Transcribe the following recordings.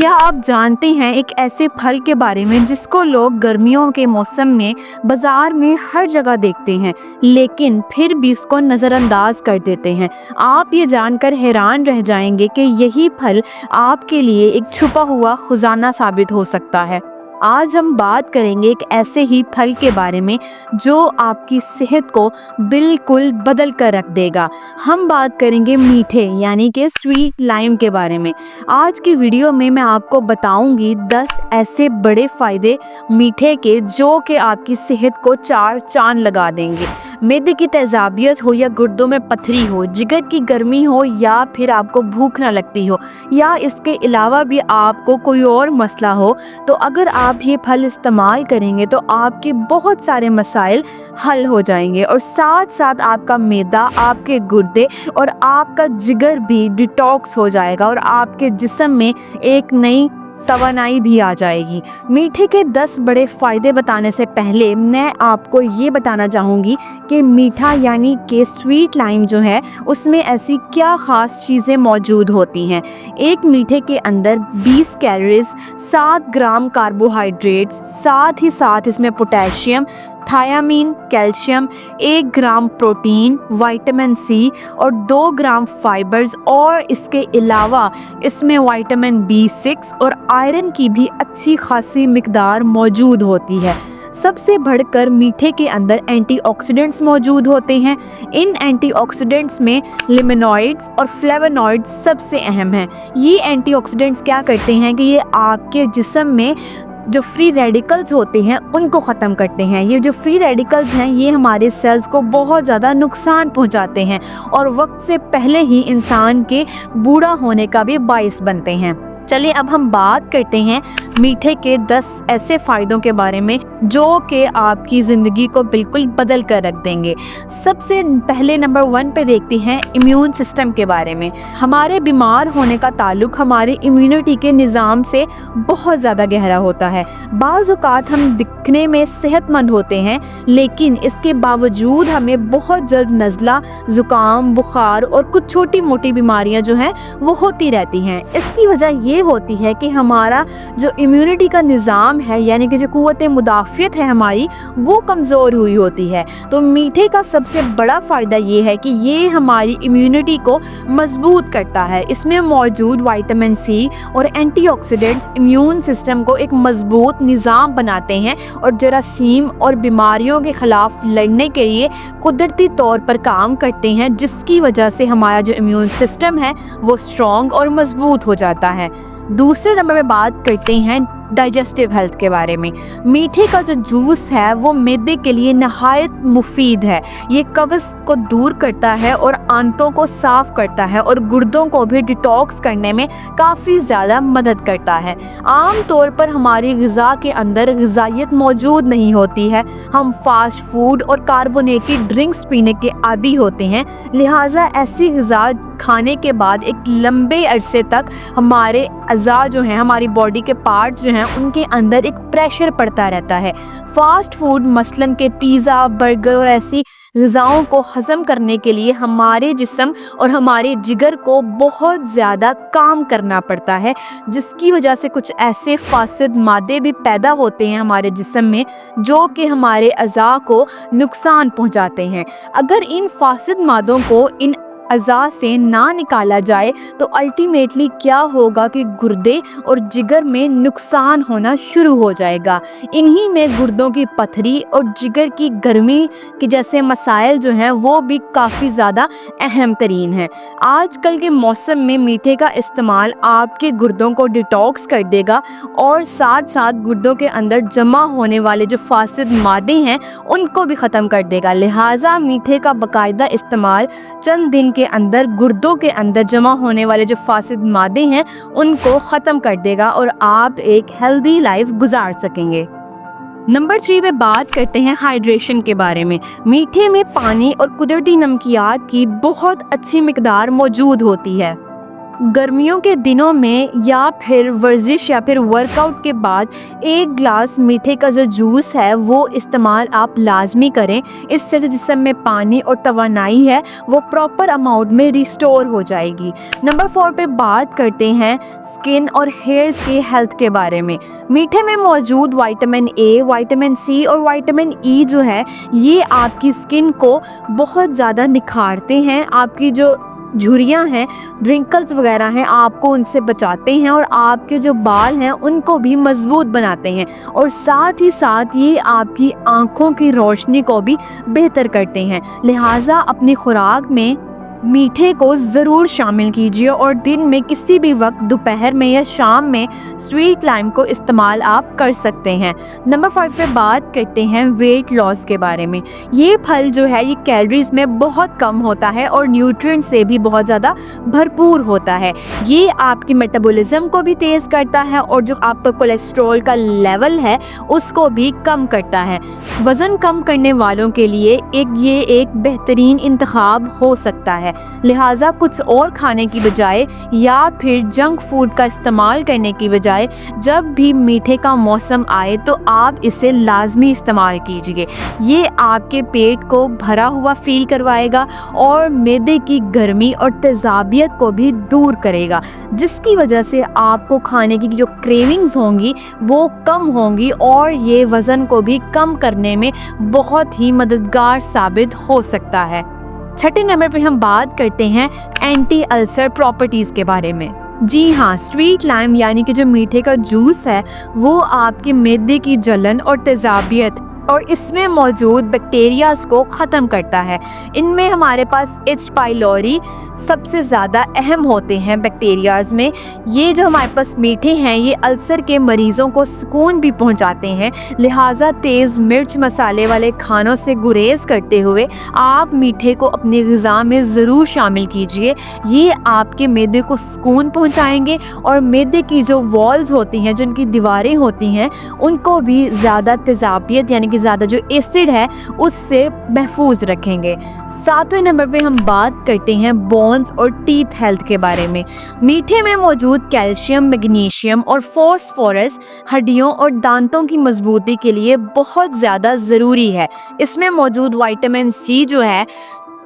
क्या आप जानते हैं एक ऐसे फल के बारे में जिसको लोग गर्मियों के मौसम में बाजार में हर जगह देखते हैं, लेकिन फिर भी उसको नज़रअंदाज कर देते हैं। आप ये जानकर हैरान रह जाएंगे कि यही फल आपके लिए एक छुपा हुआ खजाना साबित हो सकता है। आज हम बात करेंगे एक ऐसे ही फल के बारे में जो आपकी सेहत को बिल्कुल बदल कर रख देगा। हम बात करेंगे मीठे यानी कि स्वीट लाइम के बारे में। आज की वीडियो में मैं आपको बताऊंगी 10 ऐसे बड़े फ़ायदे मीठे के जो कि आपकी सेहत को चार चांद लगा देंगे। मैदे की तेज़ाबियत हो या गुर्दों में पथरी हो, जिगर की गर्मी हो या फिर आपको भूख ना लगती हो या इसके अलावा भी आपको कोई और मसला हो, तो अगर आप ये फल इस्तेमाल करेंगे तो आपके बहुत सारे मसाइल हल हो जाएंगे और साथ साथ आपका मैदा, आपके गुर्दे और आपका जिगर भी डिटॉक्स हो जाएगा और आपके जिस्म में एक नई तवानाई भी आ जाएगी। मीठे के 10 बड़े फ़ायदे बताने से पहले मैं आपको ये बताना चाहूँगी कि मीठा यानी कि स्वीट लाइम जो है उसमें ऐसी क्या ख़ास चीज़ें मौजूद होती हैं। एक मीठे के अंदर 20 कैलोरीज, 7 ग्राम कार्बोहाइड्रेट्स, साथ ही साथ इसमें potassium, thiamine, calcium, 1 gram protein, vitamin C और 2 ग्राम फाइबर्स और इसके अलावा इसमें विटामिन B6 और आयरन की भी अच्छी खासी मिकदार मौजूद होती है। सबसे बढ़कर मीठे के अंदर एंटीऑक्सीडेंट्स मौजूद होते हैं। इन एंटीऑक्सीडेंट्स में लिमोनॉइड्स और फ्लेवोनॉइड्स सबसे अहम हैं। ये एंटीऑक्सीडेंट्स क्या करते हैं कि ये आपके जिस्म में जो फ्री रेडिकल्स होते हैं उनको ख़त्म करते हैं। ये जो फ्री रेडिकल्स हैं ये हमारे सेल्स को बहुत ज़्यादा नुकसान पहुंचाते हैं और वक्त से पहले ही इंसान के बूढ़ा होने का भी बाइस बनते हैं। चलिए अब हम बात करते हैं मीठे के 10 ऐसे फ़ायदों के बारे में जो कि आपकी ज़िंदगी को बिल्कुल बदल कर रख देंगे। सबसे पहले नंबर 1 पे देखते हैं इम्यून सिस्टम के बारे में। हमारे बीमार होने का ताल्लुक हमारे इम्यूनिटी के निज़ाम से बहुत ज़्यादा गहरा होता है। बाज़ औक़ात हम दिखने में सेहतमंद होते हैं, लेकिन इसके बावजूद हमें बहुत जल्द नज़ला, ज़ुकाम, बुखार और कुछ छोटी मोटी बीमारियां जो हैं वो होती रहती हैं। इसकी वजह ये होती है कि हमारा जो इम्यूनिटी का निज़ाम है यानी कि जो क़ुव्वत मुदाफ़ियत है हमारी, वो कमज़ोर हुई होती है। तो मीठे का सबसे बड़ा फ़ायदा ये है कि ये हमारी इम्यूनिटी को मजबूत करता है। इसमें मौजूद विटामिन सी और एंटीऑक्सीडेंट्स इम्यून सिस्टम को एक मजबूत निज़ाम बनाते हैं और जरासीम और बीमारियों के ख़िलाफ़ लड़ने के लिए कुदरती तौर पर काम करते हैं, जिसकी वजह से हमारा जो इम्यून सिस्टम है वो स्ट्रॉन्ग और मजबूत हो जाता है। दूसरे नंबर पे बात करते हैं डाइजेस्टिव हेल्थ के बारे में। मीठे का जो जूस है वो मैदे के लिए नहायत मुफीद है। ये कब्ज़ को दूर करता है और आंतों को साफ़ करता है और गुर्दों को भी डिटॉक्स करने में काफ़ी ज़्यादा मदद करता है। आम तौर पर हमारी ग़िज़ा के अंदर ग़िज़ाइयत मौजूद नहीं होती है। हम फास्ट फूड और कार्बोनेटेड ड्रिंक्स पीने के आदी होते हैं, लिहाजा ऐसी ग़िज़ा खाने के बाद एक लंबे अरसे तक हमारे अज़ा जो हैं, हमारी बॉडी के पार्ट्स जो हैं, उनके अंदर एक प्रेशर पड़ता रहता है। फास्ट फूड मसलन के पिज़्ज़ा, बर्गर और ऐसी ग़िज़ाओं को हज़म करने के लिए हमारे जिस्म और हमारे जिगर को बहुत ज़्यादा काम करना पड़ता है, जिसकी वजह से कुछ ऐसे फासिद मादे भी पैदा होते हैं हमारे जिस्म में जो कि हमारे अज़ा को नुकसान पहुंचाते हैं। अगर इन फासिद मादों को इन अज़ा से ना निकाला जाए तो अल्टीमेटली क्या होगा कि गुर्दे और जिगर में नुकसान होना शुरू हो जाएगा। इन्हीं में गुर्दों की पथरी और जिगर की गर्मी के जैसे मसाइल जो हैं वो भी काफ़ी ज़्यादा अहम तरीन हैं। आजकल के मौसम में मीठे का इस्तेमाल आपके गुर्दों को डिटॉक्स कर देगा और साथ साथ गुर्दों के अंदर जमा होने वाले जो फासिद मादे हैं उनको भी ख़त्म कर देगा। लिहाजा मीठे का बाकायदा इस्तेमाल चंद दिन के अंदर गुर्दों के अंदर जमा होने वाले जो फासिद मादे हैं उनको ख़त्म कर देगा और आप एक हेल्दी लाइफ गुजार सकेंगे। नंबर 3 पे बात करते हैं हाइड्रेशन के बारे में। मीठे में पानी और कुदरती नमकियात की बहुत अच्छी मिकदार मौजूद होती है। गर्मियों के दिनों में या फिर वर्जिश या फिर वर्कआउट के बाद 1 ग्लास मीठे का जो जूस है वो इस्तेमाल आप लाजमी करें। इससे जो जिस्म में पानी और तवानाई है वो प्रॉपर अमाउंट में रिस्टोर हो जाएगी। नंबर 4 पे बात करते हैं स्किन और हेयर्स के हेल्थ के बारे में। मीठे में मौजूद विटामिन ए, विटामिन सी और विटामिन ई जो है ये आपकी स्किन को बहुत ज़्यादा निखारते हैं। आपकी जो झुर्रियाँ हैं, रिंकल्स वगैरह हैं, आपको उनसे बचाते हैं और आपके जो बाल हैं उनको भी मजबूत बनाते हैं और साथ ही साथ ये आपकी आँखों की रोशनी को भी बेहतर करते हैं। लिहाजा अपनी खुराक में मीठे को ज़रूर शामिल कीजिए और दिन में किसी भी वक्त दोपहर में या शाम में स्वीट लाइम को इस्तेमाल आप कर सकते हैं। नंबर 5 पे बात करते हैं वेट लॉस के बारे में। ये फल जो है ये कैलोरीज में बहुत कम होता है और न्यूट्रिएंट से भी बहुत ज़्यादा भरपूर होता है। ये आपकी मेटाबॉलिज्म को भी तेज़ करता है और जो आपका कोलेस्ट्रॉल का लेवल है उसको भी कम करता है। वज़न कम करने वालों के लिए ये एक बेहतरीन इंतखाब हो सकता है। लिहाजा कुछ और खाने की बजाय या फिर जंक फूड का इस्तेमाल करने की बजाय जब भी मीठे का मौसम आए तो आप इसे लाजमी इस्तेमाल कीजिए। ये आपके पेट को भरा हुआ फील करवाएगा और मैदे की गर्मी और तेज़ाबियत को भी दूर करेगा, जिसकी वजह से आपको खाने की जो क्रेविंग्स होंगी वो कम होंगी और ये वज़न को भी कम करने में बहुत ही मददगार साबित हो सकता है। 6 नंबर पे हम बात करते हैं एंटी अल्सर प्रॉपर्टीज़ के बारे में। जी हाँ, स्वीट लाइम यानी कि जो मीठे का जूस है वो आपके मैदे की जलन और तेज़ाबियत और इसमें मौजूद बैक्टीरियाज को ख़त्म करता है। इनमें हमारे पास एच पाइलोरी सबसे ज़्यादा अहम होते हैं बैक्टीरियाज में। ये जो हमारे पास मीठे हैं ये अल्सर के मरीज़ों को सुकून भी पहुंचाते हैं। लिहाजा तेज़ मिर्च मसाले वाले खानों से गुरेज करते हुए आप मीठे को अपनी ग़िज़ा में ज़रूर शामिल कीजिए। ये आपके मैदे को सुकून पहुंचाएंगे और मैदे की जो वॉल्स होती हैं, जिनकी दीवारें होती हैं, उनको भी ज़्यादा तेज़ाबियत यानी कि ज़्यादा जो एसिड है उससे महफूज रखेंगे। 7वें नंबर पे हम बात करते हैं बोन्स और टीथ हेल्थ के बारे में। मीठे में मौजूद कैल्शियम, मैग्नीशियम और फॉस्फोरस हड्डियों और दांतों की मजबूती के लिए बहुत ज़्यादा ज़रूरी है। इसमें मौजूद विटामिन सी जो है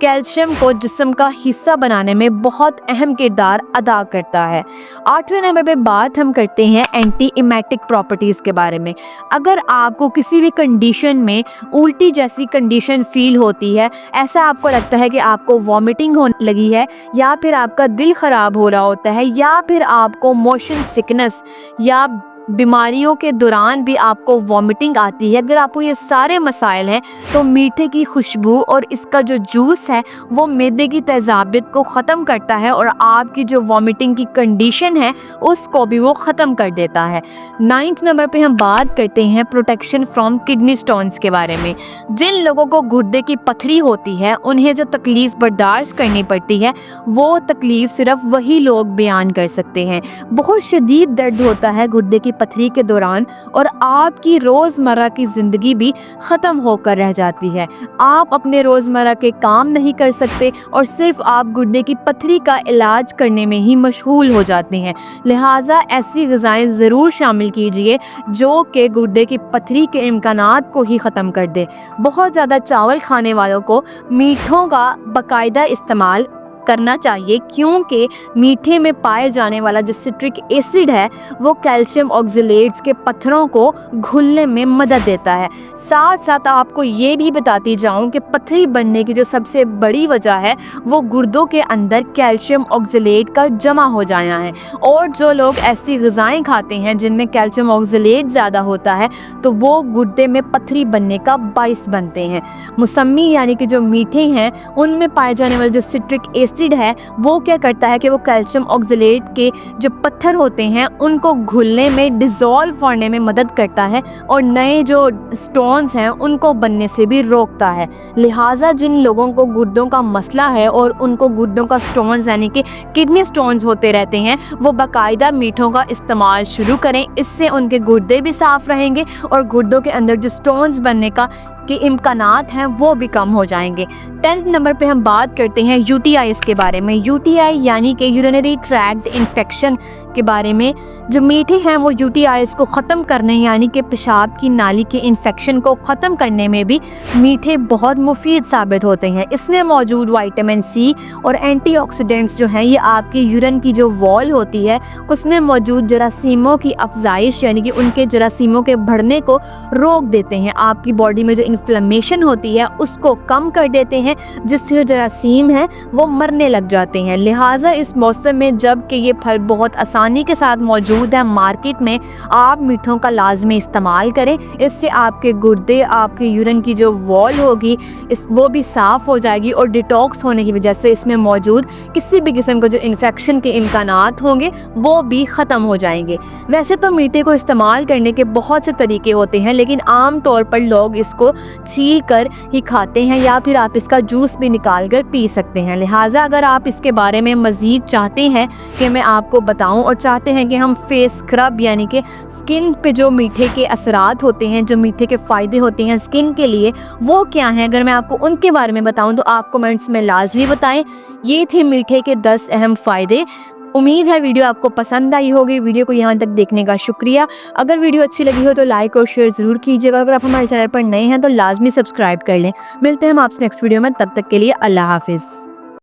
कैल्शियम को जिस्म का हिस्सा बनाने में बहुत अहम किरदार अदा करता है। 8वें नंबर पे बात हम करते हैं एंटी इमेटिक प्रॉपर्टीज़ के बारे में। अगर आपको किसी भी कंडीशन में उल्टी जैसी कंडीशन फील होती है, ऐसा आपको लगता है कि आपको वॉमिटिंग होने लगी है या फिर आपका दिल ख़राब हो रहा होता है या फिर आपको मोशन सिकनेस या बीमारियों के दौरान भी आपको वॉमिटिंग आती है, अगर आपको ये सारे मसाइल हैं तो मीठे की खुशबू और इसका जो जूस है वो मैदे की तेज़ाबियत को ख़त्म करता है और आपकी जो वॉमिटिंग की कंडीशन है उसको भी वो ख़त्म कर देता है। 9th नंबर पे हम बात करते हैं प्रोटेक्शन फ्रॉम किडनी स्टोन्स के बारे में। जिन लोगों को गुर्दे की पथरी होती है उन्हें जो तकलीफ़ बर्दाश्त करनी पड़ती है वो तकलीफ़ सिर्फ वही लोग बयान कर सकते हैं। बहुत शदीद दर्द होता है गुर्दे की पथरी के दौरान और आपकी रोज़मर्रा की ज़िंदगी भी ख़त्म होकर रह जाती है। आप अपने रोज़मर्रा के काम नहीं कर सकते और सिर्फ आप गुर्दे की पथरी का इलाज करने में ही मशगूल हो जाते हैं। लिहाजा ऐसी ग़िज़ाएं ज़रूर शामिल कीजिए जो कि गुर्दे की पथरी के इम्कानात को ही ख़त्म कर दे। बहुत ज़्यादा चावल खाने वालों को मीठों का बाकायदा इस्तेमाल करना चाहिए क्योंकि मीठे में पाए जाने वाला जो सिट्रिक एसिड है वो कैल्शियम ऑक्सलेट्स के पत्थरों को घुलने में मदद देता है। साथ साथ आपको ये भी बताती जाऊं कि पथरी बनने की जो सबसे बड़ी वजह है वो गुर्दों के अंदर कैल्शियम ऑक्सलेट का जमा हो जाना है और जो लोग ऐसी ग़िज़ाएं खाते हैं जिनमें कैल्शियम ऑक्सलेट ज़्यादा होता है तो वो गुर्दे में पथरी बनने का बाइस बनते हैं। मौसमी यानी कि जो मीठे हैं उनमें पाए जाने वाले जो सिट्रिक एसिड है वो क्या करता है कि वो कैल्शियम ऑक्सलेट के जो पत्थर होते हैं उनको घुलने में, डिज़ोल्व होने में मदद करता है और नए जो स्टोन्स हैं उनको बनने से भी रोकता है। लिहाजा जिन लोगों को गुर्दों का मसला है और उनको गुर्दों का स्टोन्स यानी कि किडनी स्टोन्स होते रहते हैं वो बाकायदा मीठों का इस्तेमाल शुरू करें। इससे उनके गुर्दे भी साफ़ रहेंगे और गुर्दों के अंदर जो स्टोन्स बनने का के इम्कानात हैं वो भी कम हो जाएंगे। 10th नंबर पे हम बात करते हैं यूटीआईज़ के बारे में। यूटीआई यानी कि यूरिनरी ट्रैक्ट इन्फेक्शन के बारे में। जो मीठे हैं वो यूटीआईज़ को ख़त्म करने यानी कि पेशाब की नाली के इन्फेक्शन को ख़त्म करने में भी मीठे बहुत मुफीद साबित होते हैं। इसमें मौजूद विटामिन सी और एंटीऑक्सीडेंट्स जो हैं ये आपकी यूरिन की जो वॉल होती है उसमें मौजूद जरासीमों की अफजाइश यानी कि उनके जरासीमों के बढ़ने को रोक देते हैं। आपकी बॉडी में जो इन्फ्लेमेशन होती है उसको कम कर देते हैं, जिससे जो जरासीम है वो मरने लग जाते हैं। लिहाजा इस मौसम में जब कि ये फल बहुत आसानी के साथ मौजूद है मार्केट में, आप मीठों का लाजमी इस्तेमाल करें। इससे आपके गुर्दे, आपके यूरिन की जो वॉल होगी वो भी साफ़ हो जाएगी और डिटॉक्स होने की वजह से इसमें मौजूद किसी भी किस्म का जो इन्फेक्शन के इम्कानात होंगे वो भी ख़त्म हो जाएंगे। वैसे तो मीठे को इस्तेमाल करने के बहुत से तरीके होते हैं, लेकिन आम तौर पर लोग इसको छील कर ही खाते हैं या फिर आप इसका जूस भी निकाल कर पी सकते हैं। लिहाजा अगर आप इसके बारे में मज़ीद चाहते हैं कि मैं आपको बताऊं और चाहते हैं कि हम फेस स्क्रब यानी कि स्किन पे जो मीठे के असरात होते हैं, जो मीठे के फ़ायदे होते हैं स्किन के लिए, वो क्या हैं, अगर मैं आपको उनके बारे में बताऊं तो आप कमेंट्स में लाजमी बताएं। ये थे मीठे के 10 अहम फ़ायदे। उम्मीद है वीडियो आपको पसंद आई होगी। वीडियो को यहाँ तक देखने का शुक्रिया। अगर वीडियो अच्छी लगी हो तो लाइक और शेयर ज़रूर कीजिएगा। अगर आप हमारे चैनल पर नए हैं तो लाजमी सब्सक्राइब कर लें। मिलते हैं हम आपसे नेक्स्ट वीडियो में, तब तक के लिए अल्लाह हाफिज़।